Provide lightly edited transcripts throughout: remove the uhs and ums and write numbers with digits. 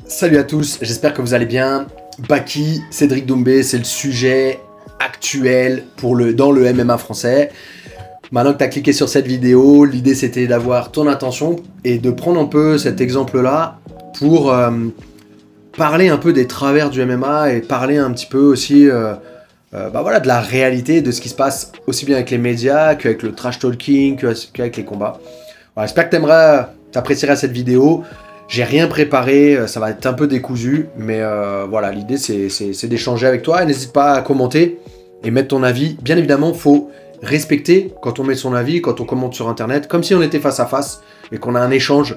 Salut à tous, j'espère que vous allez bien. Baki, Cédric Doumbé, c'est le sujet actuel dans le MMA français. Maintenant que tu as cliqué sur cette vidéo, l'idée c'était d'avoir ton attention et de prendre un peu cet exemple-là pour parler un peu des travers du MMA et parler un petit peu aussi voilà, de la réalité de ce qui se passe aussi bien avec les médias qu'avec le trash talking, qu'avec les combats. Voilà, j'espère que tu apprécieras cette vidéo. J'ai rien préparé, ça va être un peu décousu, mais voilà, l'idée c'est d'échanger avec toi. N'hésite pas à commenter et mettre ton avis. Bien évidemment, il faut respecter quand on met son avis, quand on commente sur internet, comme si on était face à face et qu'on a un échange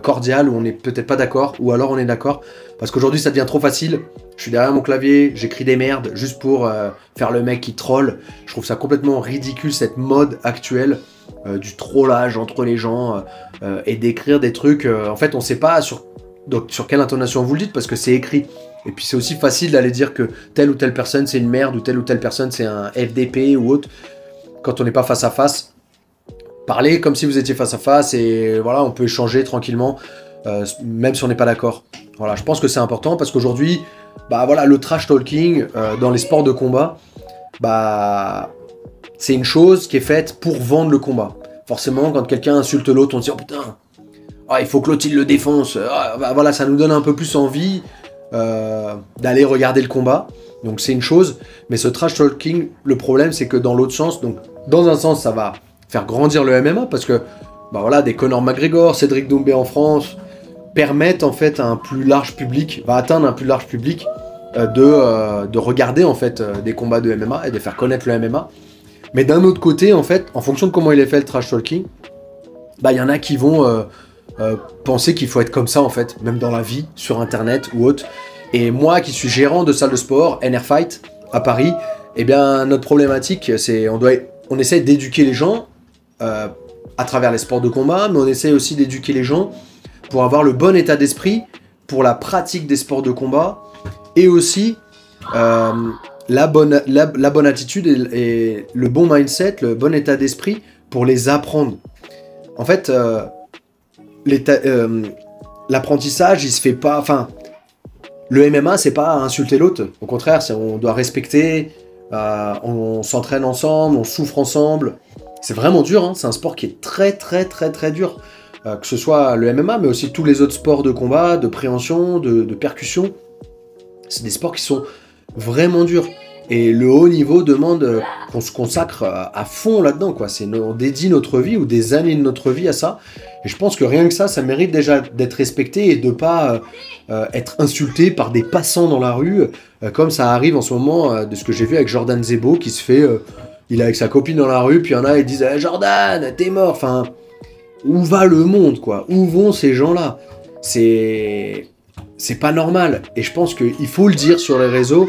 cordial où on n'est peut-être pas d'accord, ou alors on est d'accord. Parce qu'aujourd'hui ça devient trop facile, je suis derrière mon clavier, j'écris des merdes juste pour faire le mec qui troll. Je trouve ça complètement ridicule cette mode actuelle du trollage entre les gens et d'écrire des trucs. En fait on sait pas sur quelle intonation vous le dites parce que c'est écrit. Et puis c'est aussi facile d'aller dire que telle ou telle personne c'est une merde ou telle personne c'est un FDP ou autre. Quand on n'est pas face à face, parlez comme si vous étiez face à face et voilà, on peut échanger tranquillement, même si on n'est pas d'accord. Voilà, je pense que c'est important parce qu'aujourd'hui, bah voilà, le trash talking dans les sports de combat, bah c'est une chose qui est faite pour vendre le combat. Forcément, quand quelqu'un insulte l'autre, on se dit oh putain, il faut que l'autre il le défonce. Bah, voilà, ça nous donne un peu plus envie d'aller regarder le combat. Donc c'est une chose, mais ce trash talking, le problème c'est que dans l'autre sens, donc dans un sens ça va faire grandir le MMA parce que bah voilà, des Conor McGregor, Cédric Doumbé en France permettent en fait à un plus large public, va atteindre un plus large public de regarder en fait des combats de MMA et de faire connaître le MMA. Mais d'un autre côté en fait, en fonction de comment il est fait le trash talking, bah il y en a qui vont penser qu'il faut être comme ça en fait, même dans la vie, sur internet ou autre. Et moi qui suis gérant de salle de sport, NR Fight, à Paris, eh bien notre problématique, c'est on essaie d'éduquer les gens à travers les sports de combat, mais on essaie aussi d'éduquer les gens pour avoir le bon état d'esprit pour la pratique des sports de combat et aussi la bonne attitude et le bon mindset, le bon état d'esprit pour les apprendre. En fait, l'apprentissage, il se fait pas... Enfin, le MMA, c'est pas insulter l'autre. Au contraire, on doit respecter, on s'entraîne ensemble, on souffre ensemble. C'est vraiment dur, hein. C'est un sport qui est très dur. Que ce soit le MMA, mais aussi tous les autres sports de combat, de préhension, de percussion. C'est des sports qui sont vraiment durs. Et le haut niveau demande qu'on se consacre à fond là-dedans, quoi. On dédie notre vie ou des années de notre vie à ça. Et je pense que rien que ça mérite déjà d'être respecté et de pas être insulté par des passants dans la rue, comme ça arrive en ce moment, de ce que j'ai vu avec Jordan Zebo, qui se fait... il est avec sa copine dans la rue, puis il y en a, ils disent « Jordan, t'es mort !» Enfin, où va le monde, quoi? Où vont ces gens-là? C'est pas normal. Et je pense qu'il faut le dire sur les réseaux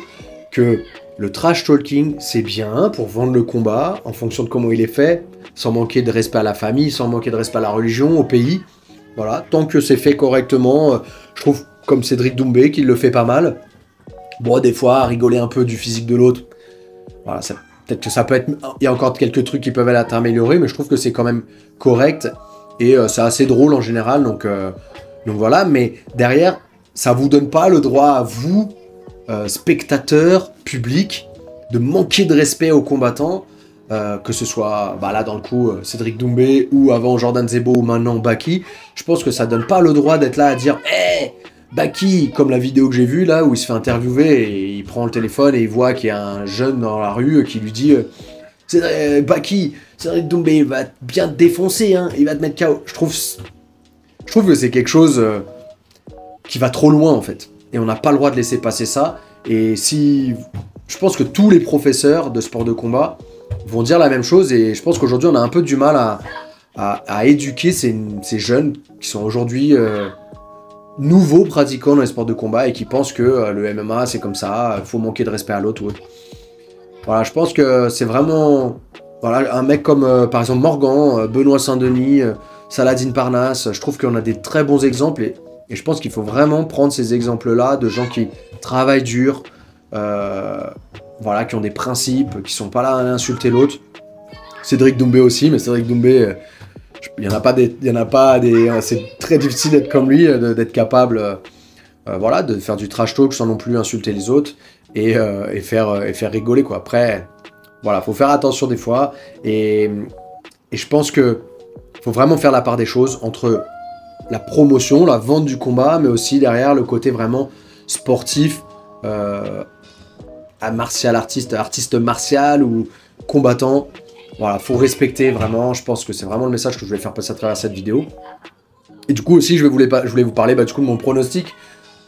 que... Le trash talking, c'est bien pour vendre le combat, en fonction de comment il est fait, sans manquer de respect à la famille, sans manquer de respect à la religion, au pays. Voilà, tant que c'est fait correctement, je trouve, comme Cédric Doumbé, qu'il le fait pas mal. Bon, des fois, rigoler un peu du physique de l'autre, voilà, peut-être que ça peut être... Il y a encore quelques trucs qui peuvent être améliorés, mais je trouve que c'est quand même correct, et c'est assez drôle en général, donc voilà. Mais derrière, ça vous donne pas le droit à vous... spectateurs, public, de manquer de respect aux combattants, que ce soit là dans le coup Cédric Doumbé ou avant Jordan Zebo ou maintenant Baki. Je pense que ça donne pas le droit d'être là à dire hey, Baki, comme la vidéo que j'ai vue là où il se fait interviewer et il prend le téléphone et il voit qu'il y a un jeune dans la rue qui lui dit Baki, Cédric Doumbé il va bien te défoncer, hein, il va te mettre KO. Je trouve que c'est quelque chose qui va trop loin en fait. Et on n'a pas le droit de laisser passer ça. Et je pense que tous les professeurs de sport de combat vont dire la même chose. Et je pense qu'aujourd'hui, on a un peu du mal à éduquer ces jeunes qui sont aujourd'hui nouveaux pratiquants dans les sports de combat et qui pensent que le MMA, c'est comme ça, il faut manquer de respect à l'autre ou autre. Voilà, je pense que c'est vraiment... Voilà, un mec comme, par exemple, Morgan, Benoît Saint-Denis, Saladin Parnasse, je trouve qu'on a des très bons exemples. Et je pense qu'il faut vraiment prendre ces exemples-là de gens qui travaillent dur, voilà, qui ont des principes, qui sont pas là à insulter l'autre. Cédric Doumbé aussi, mais Cédric Doumbé, il y en a pas des, c'est très difficile d'être comme lui, d'être capable voilà, de faire du trash talk sans non plus insulter les autres et faire rigoler, quoi. Après, voilà, faut faire attention des fois et je pense que faut vraiment faire la part des choses entre la promotion, la vente du combat, mais aussi derrière le côté vraiment sportif, artiste martial ou combattant. Voilà, faut respecter vraiment, je pense que c'est vraiment le message que je voulais faire passer à travers cette vidéo. Et du coup aussi, je voulais vous parler du coup, de mon pronostic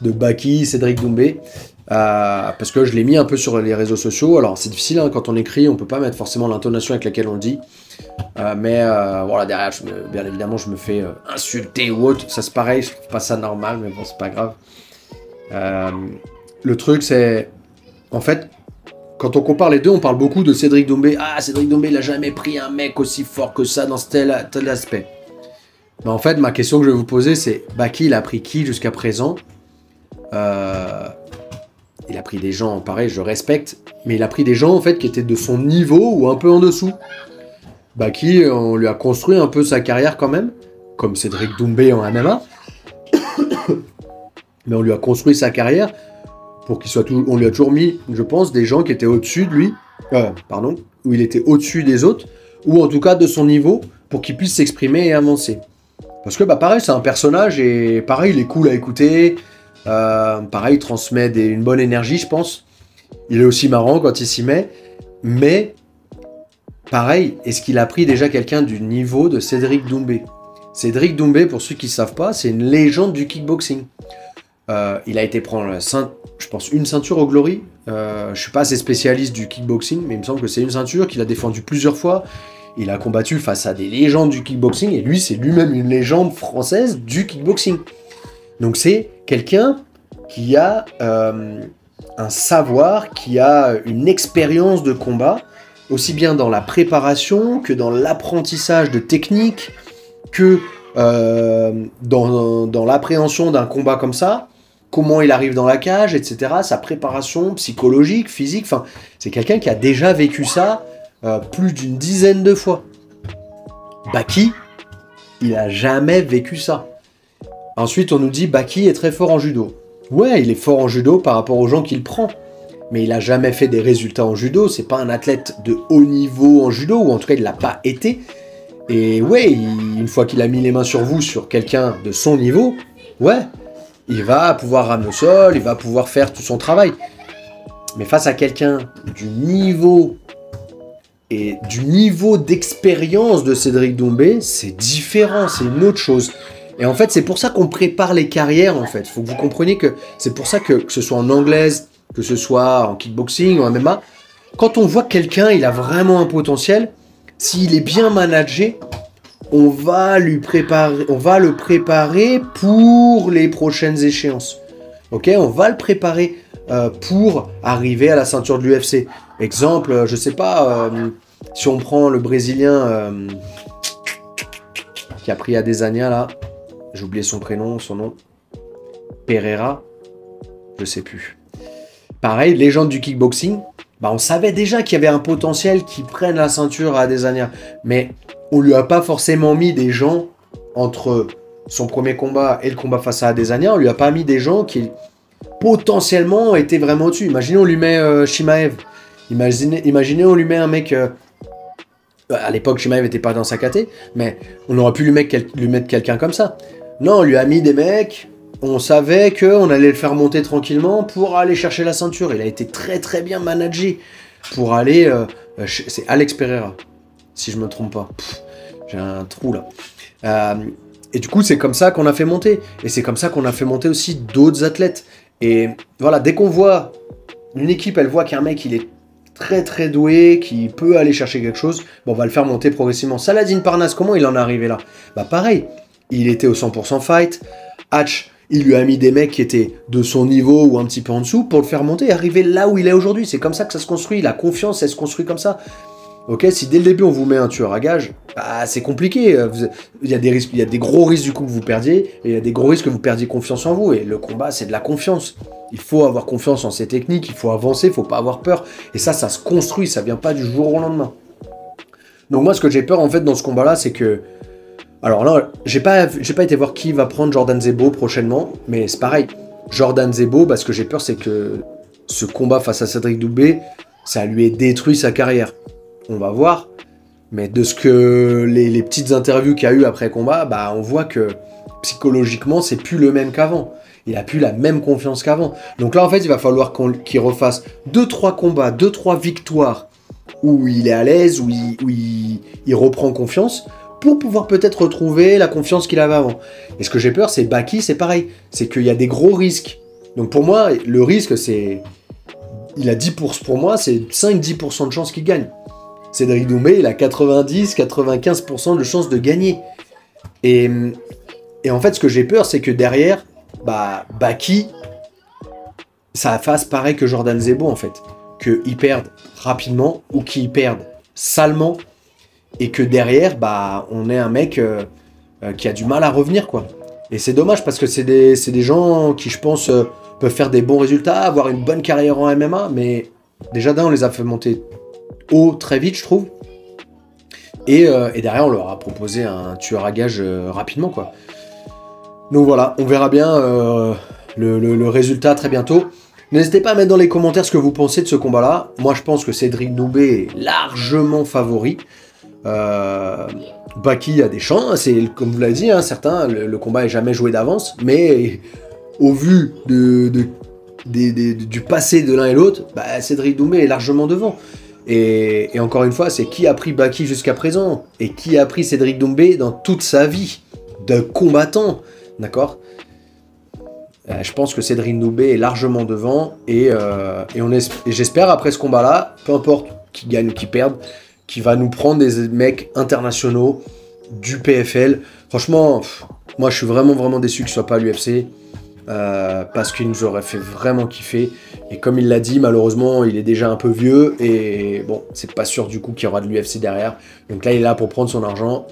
de Baki, Cédric Doumbé, parce que je l'ai mis un peu sur les réseaux sociaux. Alors c'est difficile, hein, quand on écrit, on peut pas mettre forcément l'intonation avec laquelle on le dit. Mais voilà, derrière, bien évidemment, je me fais insulter ou autre. Ça c'est pareil, je trouve pas ça normal, mais bon, c'est pas grave. Le truc, c'est... En fait, quand on compare les deux, on parle beaucoup de Cédric Doumbé. Ah, Cédric Doumbé, il a jamais pris un mec aussi fort que ça dans tel aspect. Mais en fait, ma question que je vais vous poser, c'est Baki, il a pris qui jusqu'à présent? Il a pris des gens, pareil, je respecte, mais il a pris des gens, en fait, qui étaient de son niveau ou un peu en dessous. Baki, on lui a construit un peu sa carrière quand même, comme Cédric Doumbé en MMA. Mais on lui a construit sa carrière pour qu'il soit on lui a toujours mis, je pense, des gens qui étaient au-dessus de lui, où il était au-dessus des autres, ou en tout cas de son niveau, pour qu'il puisse s'exprimer et avancer. Parce que, pareil, c'est un personnage, et pareil, il est cool à écouter, pareil, il transmet une bonne énergie, je pense. Il est aussi marrant quand il s'y met, mais, pareil, est-ce qu'il a pris déjà quelqu'un du niveau de Cédric Doumbé? Cédric Doumbé, pour ceux qui ne savent pas, c'est une légende du kickboxing. Il a été prendre, je pense, une ceinture au Glory. Je suis pas assez spécialiste du kickboxing, mais il me semble que c'est une ceinture qu'il a défendue plusieurs fois. Il a combattu face à des légendes du kickboxing, et lui, c'est lui-même une légende française du kickboxing. Donc c'est quelqu'un qui a un savoir, qui a une expérience de combat, aussi bien dans la préparation que dans l'apprentissage de techniques, que dans l'appréhension d'un combat comme ça, comment il arrive dans la cage, etc., sa préparation psychologique, physique, enfin, c'est quelqu'un qui a déjà vécu ça plus d'une dizaine de fois. Baki, il a jamais vécu ça. Ensuite, on nous dit Baki est très fort en judo. Ouais, il est fort en judo par rapport aux gens qu'il prend, mais il a jamais fait des résultats en judo, c'est pas un athlète de haut niveau en judo, ou en tout cas, il l'a pas été. Et ouais, une fois qu'il a mis les mains sur vous, sur quelqu'un de son niveau, ouais, il va pouvoir ramener au sol, il va pouvoir faire tout son travail. Mais face à quelqu'un du niveau et du niveau d'expérience de Cédric Doumbé, c'est différent, c'est une autre chose. Et en fait, c'est pour ça qu'on prépare les carrières, en fait. Il faut que vous compreniez que c'est pour ça que ce soit en anglaise, que ce soit en kickboxing, en MMA, quand on voit que quelqu'un, il a vraiment un potentiel, s'il est bien managé, on va le préparer pour les prochaines échéances. Ok, on va le préparer pour arriver à la ceinture de l'UFC. Exemple, je sais pas, si on prend le Brésilien qui a pris Adesanya là, j'ai oublié son prénom, son nom, Pereira, je sais plus. Pareil, légende du kickboxing. On savait déjà qu'il y avait un potentiel qui prenne la ceinture à Adesanya, mais on lui a pas forcément mis des gens entre son premier combat et le combat face à Adesanya, on lui a pas mis des gens qui potentiellement étaient vraiment au-dessus. Imaginez on lui met Chimaev, imaginez on lui met un mec, à l'époque Chimaev n'était pas dans sa caté, mais on aurait pu lui mettre quelqu'un comme ça. Non, on lui a mis des mecs... On savait qu'on allait le faire monter tranquillement pour aller chercher la ceinture. Il a été très très bien managé pour aller... c'est Alex Pereira, si je me trompe pas. J'ai un trou là. Et du coup, c'est comme ça qu'on a fait monter. Et c'est comme ça qu'on a fait monter aussi d'autres athlètes. Et voilà, dès qu'on voit une équipe, elle voit qu'un mec, il est très très doué, qui peut aller chercher quelque chose, on va le faire monter progressivement. Saladin Parnasse, comment il en est arrivé là? Pareil, il était au 100% fight. Hatch, il lui a mis des mecs qui étaient de son niveau ou un petit peu en dessous pour le faire monter et arriver là où il est aujourd'hui. C'est comme ça que ça se construit. La confiance, elle se construit comme ça. Ok, si dès le début on vous met un tueur à gage, c'est compliqué. Il y a des risques, il y a des gros risques du coup que vous perdiez et il y a des gros risques que vous perdiez confiance en vous. Et le combat, c'est de la confiance. Il faut avoir confiance en ses techniques, il faut avancer, il faut pas avoir peur. Et ça se construit, ça vient pas du jour au lendemain. Donc moi, ce que j'ai peur en fait dans ce combat-là, c'est que... Alors là, j'ai pas été voir qui va prendre Jordan Zebo prochainement, mais c'est pareil. Jordan Zebo, ce que j'ai peur, c'est que ce combat face à Cédric Doumbé, ça lui ait détruit sa carrière. On va voir. Mais de ce que les petites interviews qu'il y a eu après combat, on voit que psychologiquement, c'est plus le même qu'avant. Il a plus la même confiance qu'avant. Donc là, en fait, il va falloir qu'il refasse 2-3 combats, 2-3 victoires où il est à l'aise, où il reprend confiance, pour pouvoir peut-être retrouver la confiance qu'il avait avant. Et ce que j'ai peur, c'est Baki, c'est pareil. C'est qu'il y a des gros risques. Donc pour moi, le risque, c'est... Il a 10%, pour moi, c'est 5-10% de chance qu'il gagne. Cédric Doumbé, il a 90-95% de chance de gagner. Et en fait, ce que j'ai peur, c'est que derrière, Baki, ça fasse pareil que Jordan Zebo, en fait. Qu'il perde rapidement ou qu'il perde salement. Et que derrière, on ait un mec qui a du mal à revenir, quoi. Et c'est dommage parce que c'est des gens qui, je pense, peuvent faire des bons résultats, avoir une bonne carrière en MMA, mais déjà on les a fait monter haut très vite, je trouve. Et derrière, on leur a proposé un tueur à gages rapidement, quoi. Donc voilà, on verra bien le résultat très bientôt. N'hésitez pas à mettre dans les commentaires ce que vous pensez de ce combat-là. Moi, je pense que Cédric Doumbé est largement favori. Baki a des chances, c'est comme vous l'avez dit, certains, le combat est jamais joué d'avance, mais au vu du passé de l'un et l'autre, Cédric Doumbé est largement devant. Et encore une fois, c'est qui a pris Baki jusqu'à présent et qui a pris Cédric Doumbé dans toute sa vie de combattant, d'accord? Je pense que Cédric Doumbé est largement devant et j'espère après ce combat-là, peu importe qui gagne ou qui perde, qui va nous prendre des mecs internationaux du PFL. Franchement, moi je suis vraiment déçu qu'il soit pas à l'UFC parce qu'il nous aurait fait vraiment kiffer. Et comme il l'a dit, malheureusement, il est déjà un peu vieux et bon, c'est pas sûr du coup qu'il y aura de l'UFC derrière. Donc là, il est là pour prendre son argent,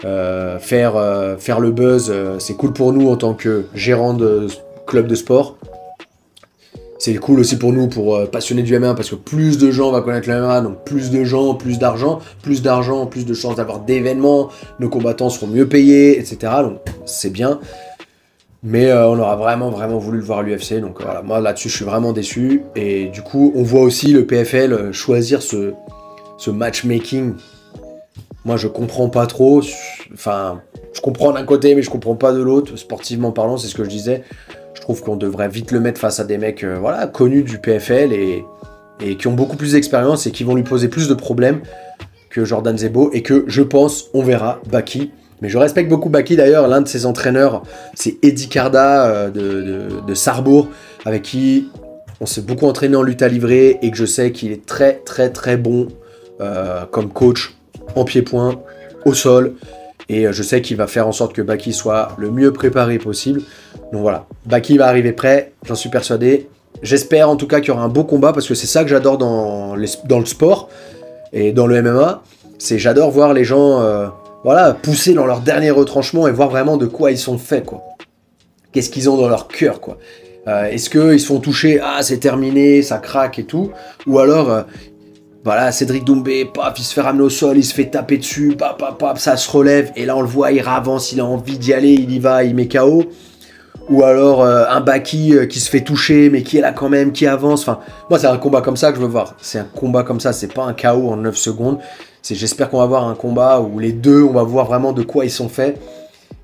faire le buzz. C'est cool pour nous en tant que gérant de club de sport. C'est cool aussi pour nous, pour passionnés du MMA, parce que plus de gens vont connaître le MMA, donc plus de gens, plus d'argent, plus de chances d'avoir d'événements, nos combattants seront mieux payés, etc. Donc c'est bien. Mais on aura vraiment voulu le voir à l'UFC, donc voilà, moi là-dessus je suis vraiment déçu. Et du coup, on voit aussi le PFL choisir ce matchmaking. Moi je comprends pas trop, enfin, je comprends d'un côté, mais je comprends pas de l'autre, sportivement parlant, c'est ce que je disais. Je trouve qu'on devrait vite le mettre face à des mecs connus du PFL et qui ont beaucoup plus d'expérience et qui vont lui poser plus de problèmes que Jordan Zebo et que, je pense, on verra Baki. Mais je respecte beaucoup Baki d'ailleurs, l'un de ses entraîneurs, c'est Eddie Carda de Sarrebourg, avec qui on s'est beaucoup entraîné en lutte à livrer et que je sais qu'il est très bon comme coach en pied-point, au sol. Et je sais qu'il va faire en sorte que Baki soit le mieux préparé possible. Donc voilà, Baki va arriver prêt, j'en suis persuadé. J'espère en tout cas qu'il y aura un beau combat, parce que c'est ça que j'adore dans le sport et dans le MMA. C'est j'adore voir les gens pousser dans leur dernier retranchement et voir vraiment de quoi ils sont faits, quoi. Qu'est-ce qu'ils ont dans leur cœur, quoi. Est-ce qu'ils se font toucher, c'est terminé, ça craque et tout. Ou alors... voilà, Cédric Doumbé, paf, il se fait ramener au sol, il se fait taper dessus, paf, ça se relève, et là on le voit, il avance, il a envie d'y aller, il y va, il met KO. Ou alors un Baki qui se fait toucher, mais qui est là quand même, qui avance. Enfin, moi c'est un combat comme ça que je veux voir. C'est un combat comme ça, c'est pas un KO en 9 secondes. J'espère qu'on va voir un combat où les deux, on va voir vraiment de quoi ils sont faits,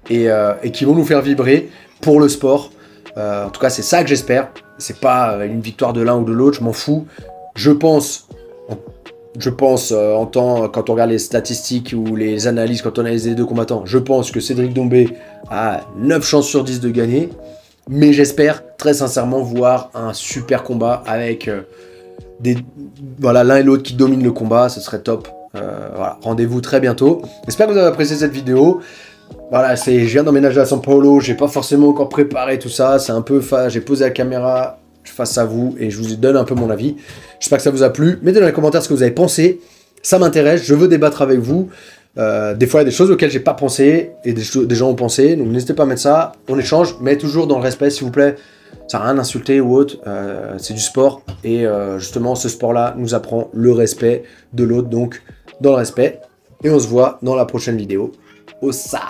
et qui vont nous faire vibrer pour le sport. En tout cas, c'est ça que j'espère. C'est pas une victoire de l'un ou de l'autre, je m'en fous. Je pense, quand on regarde les statistiques ou les analyses, quand on analyse les deux combattants, je pense que Cédric Doumbé a 9 chances sur 10 de gagner. Mais j'espère très sincèrement voir un super combat avec l'un et l'autre qui dominent le combat. Ce serait top. Rendez-vous très bientôt. J'espère que vous avez apprécié cette vidéo. Voilà, je viens d'emménager à São Paulo. J'ai pas forcément encore préparé tout ça. C'est un peu j'ai posé la caméra face à vous et je vous donne un peu mon avis. J'espère que ça vous a plu. Mettez dans les commentaires ce que vous avez pensé. Ça m'intéresse, je veux débattre avec vous. Des fois, il y a des choses auxquelles j'ai pas pensé et des gens ont pensé. Donc n'hésitez pas à mettre ça. On échange, mais toujours dans le respect, s'il vous plaît. Ça n'a rien d'insulter ou autre. C'est du sport. Et justement, ce sport-là nous apprend le respect de l'autre. Donc, dans le respect. Et on se voit dans la prochaine vidéo. Au ça.